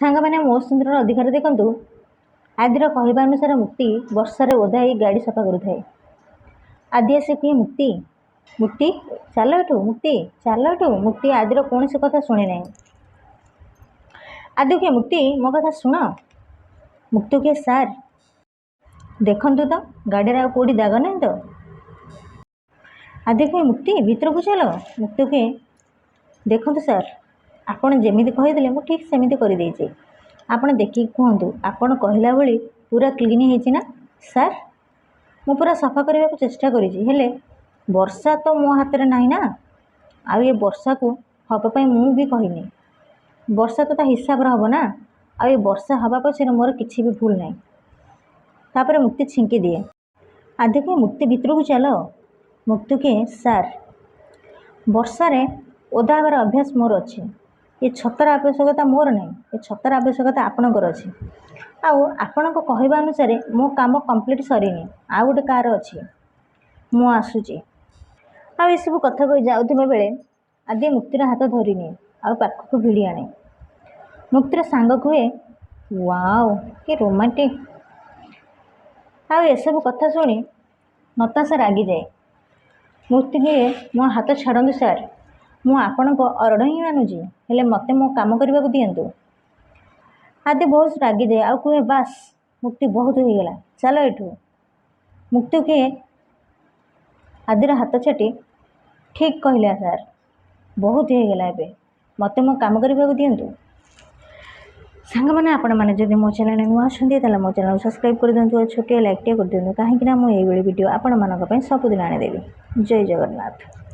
सांग मैंने मो सुंदर अधिकार देखु आदिर कहवा अनुसार मुक्ति वर्षार ओधा गाड़ी सफा करुए। आदि आसे कहे मुक्ति मुक्ति चल एठू मुक्ति चल एठू मुक्ति आदिर कौन सी कथा शुणे ना। आदि कहे मुक्ति मो कथा शुण। मुक्ति कहे सार देखु तो गाड़ी कौटी दाग ना तो। आदि कहे मुक्ति भीतर को चल। मुक्ति कहे देखु सार आपड़ जमी कहीदे मुझे ठीक सेमती कर आपण देखिए कहतु आपण कहला भाई पूरा क्लीन होना सार मु पूरा सफा करने को चेष्टा करें वर्षा तो मो हाथ में ना ना आ ये वर्षा को हाँपाई मु भी कहनी वर्षा तो हिसाब हम ना आ ये वर्षा हवा पछे मोर किसी भी भूल ना। तापर मुक्ति छिंकी दिए। आदि कहे मुक्ति भीतर को चल। मुक्ति कहे सार वर्षा रे ओदा हबार अभ्यास मोर अच्छे ये छतर आवश्यकता मोर नहीं ये छतर आवश्यकता आपणकर अच्छी आपण कहवा अनुसार मो काम कंप्लीट सरीनी आ गोटे कार अच्छी मु आसूची आ सब कथा कही जाऊे बेले आदि मुक्तिर हाथ धरनी आ पाखक भिड़ी आने। मुक्तिर सांग कहे वाओ कि रोमांटिक आ सब कथा शुणी नताशा रागी जाए। मुक्ति कहे मो हाथ छाड़ू सार मु आपण अरड़ ही मानुची हेले मते मो काम करने को दिंतु। आदि बहुत रागी जाए आ कहे बास मुक्ति बहुत हो गला चलो एठू। मुक्ति कहे आदिर हाथ छाटी ठीक कहला सार बहुत हो गला एबे मते मो काम करने को दिंतु। सांग मैंने आपण मैंने जब मो चैनल नुआ अच्छा मो चैनल सब्सक्राइब कर दिंतु छोटे लाइक टे कर दिंतु कहीं मुझे वीडियो आपण मान सबुदिन आनीदेवी। जय जगन्नाथ।